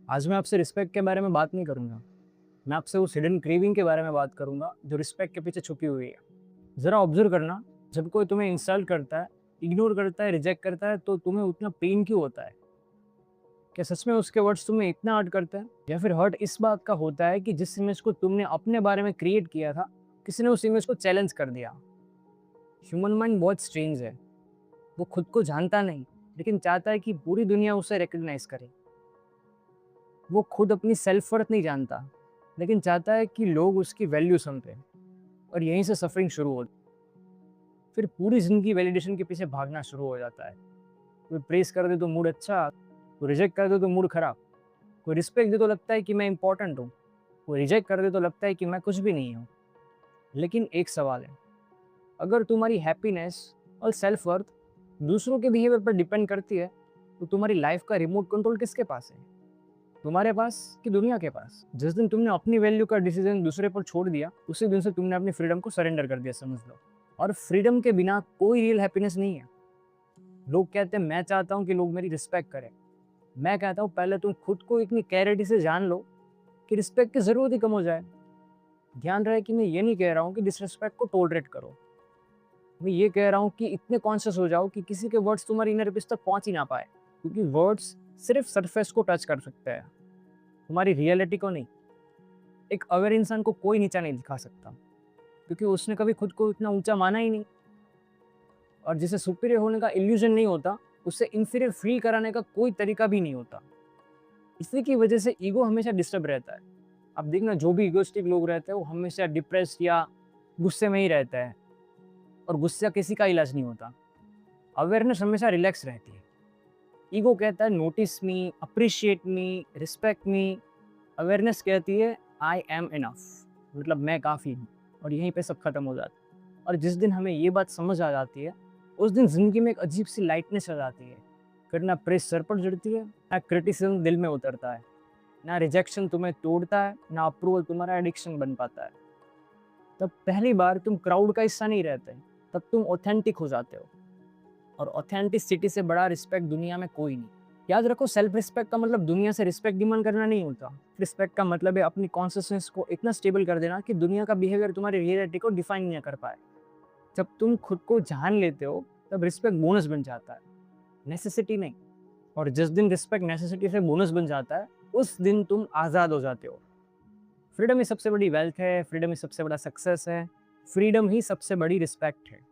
आज मैं आपसे रिस्पेक्ट के बारे में बात नहीं करूँगा। मैं आपसे उस हिडन क्रेविंग के बारे में बात करूँगा, जो रिस्पेक्ट के पीछे छुपी हुई है। ज़रा ऑब्ज़र्व करना, जब कोई तुम्हें इंसल्ट करता है, इग्नोर करता है, रिजेक्ट करता है, तो तुम्हें उतना पेन क्यों होता है? क्या सच में उसके वर्ड्स तुम्हें इतना हर्ट करते हैं? या फिर हर्ट इस बात का होता है कि जिस इमेज को तुमने अपने बारे में क्रिएट किया था, किसी ने उस इमेज को चैलेंज कर दिया। ह्यूमन माइंड बहुत स्ट्रेंज है। वो खुद को जानता नहीं, लेकिन चाहता है कि पूरी दुनिया उसे रिकॉग्नाइज़ करे। वो खुद अपनी सेल्फ वर्थ नहीं जानता, लेकिन चाहता है कि लोग उसकी वैल्यू समझें। और यहीं से सफरिंग शुरू होती। फिर पूरी ज़िंदगी वैलिडेशन के पीछे भागना शुरू हो जाता है। कोई प्रेज़ कर दे तो मूड अच्छा, कोई रिजेक्ट कर दे तो मूड खराब, कोई रिस्पेक्ट दे तो लगता है कि मैं इंपॉर्टेंट हूँ, कोई रिजेक्ट कर दे तो लगता है कि मैं कुछ भी नहीं हूँ। लेकिन एक सवाल है, अगर तुम्हारी हैप्पीनेस और सेल्फ वर्थ दूसरों के बिहेवियर पर डिपेंड करती है, तो तुम्हारी लाइफ का रिमोट कंट्रोल किसके पास है? तुम्हारे पास कि दुनिया के पास? जिस दिन तुमने अपनी वैल्यू का डिसीजन दूसरे पर छोड़ दिया, उसी दिन से तुमने अपनी फ्रीडम को सरेंडर कर दिया, समझ लो। और फ्रीडम के बिना कोई रियल हैप्पीनेस नहीं है। लोग कहते हैं मैं चाहता हूँ कि लोग मेरी रिस्पेक्ट करें। मैं कहता हूँ पहले तुम खुद को इतनी क्लैरिटी से जान लो कि रिस्पेक्ट की जरूरत ही कम हो जाए। ध्यान रहे कि मैं ये नहीं कह रहा हूँ कि डिसरिस्पेक्ट को टॉलरेट करो। मैं ये कह रहा हूँ कि इतने कॉन्शियस हो जाओ कि किसी के वर्ड्स तुम्हारी इनर पीस तक पहुंच ही ना पाए, क्योंकि वर्ड्स सिर्फ सरफेस को टच कर सकते हैं, तुम्हारी रियलिटी को नहीं। एक अवेयर इंसान को कोई नीचा नहीं दिखा सकता, क्योंकि उसने कभी खुद को इतना ऊंचा माना ही नहीं। और जिसे सुपीरियर होने का इल्यूजन नहीं होता, उससे इंफीरियर फील कराने का कोई तरीका भी नहीं होता। इसी की वजह से ईगो हमेशा डिस्टर्ब रहता है। अब देखना, जो भी ईगोस्टिक लोग रहते हैं वो हमेशा डिप्रेस्ड या गुस्से में ही रहते हैं, और गुस्सा किसी का इलाज नहीं होता। अवेयरनेस हमेशा रिलैक्स रहती है। ईगो कहता है notice me, appreciate me, respect me. Awareness कहती है आई एम इनफ, मतलब मैं काफ़ी हूँ। और यहीं पे सब खत्म हो जाता है। और जिस दिन हमें ये बात समझ आ जाती है, उस दिन ज़िंदगी में एक अजीब सी लाइटनेस आ जाती है। फिर ना प्रेस सर पर चढ़ती है, ना क्रिटिसिज्म दिल में उतरता है, ना रिजेक्शन तुम्हें तोड़ता है, ना अप्रूवल तुम्हारा एडिक्शन बन पाता है। तब पहली बार तुम क्राउड का हिस्सा नहीं रहते, तब तुम ऑथेंटिक हो जाते हो। और ऑथेंटिसिटी से बड़ा रिस्पेक्ट दुनिया में कोई नहीं। याद रखो, सेल्फ रिस्पेक्ट का मतलब दुनिया से रिस्पेक्ट डिमांड करना नहीं होता। रिस्पेक्ट का मतलब है अपनी कॉन्शियसनेस को इतना स्टेबल कर देना कि दुनिया का बिहेवियर तुम्हारी रियलिटी को डिफाइन नहीं कर पाए। जब तुम खुद को जान लेते हो, तब रिस्पेक्ट बोनस बन जाता है, नेसेसिटी नहीं। और जिस दिन रिस्पेक्ट नेसेसिटी से बोनस बन जाता है, उस दिन तुम आज़ाद हो जाते हो। फ्रीडम ही सबसे बड़ी वेल्थ है, फ्रीडम ही सबसे बड़ा सक्सेस है, फ्रीडम ही सबसे बड़ी रिस्पेक्ट है।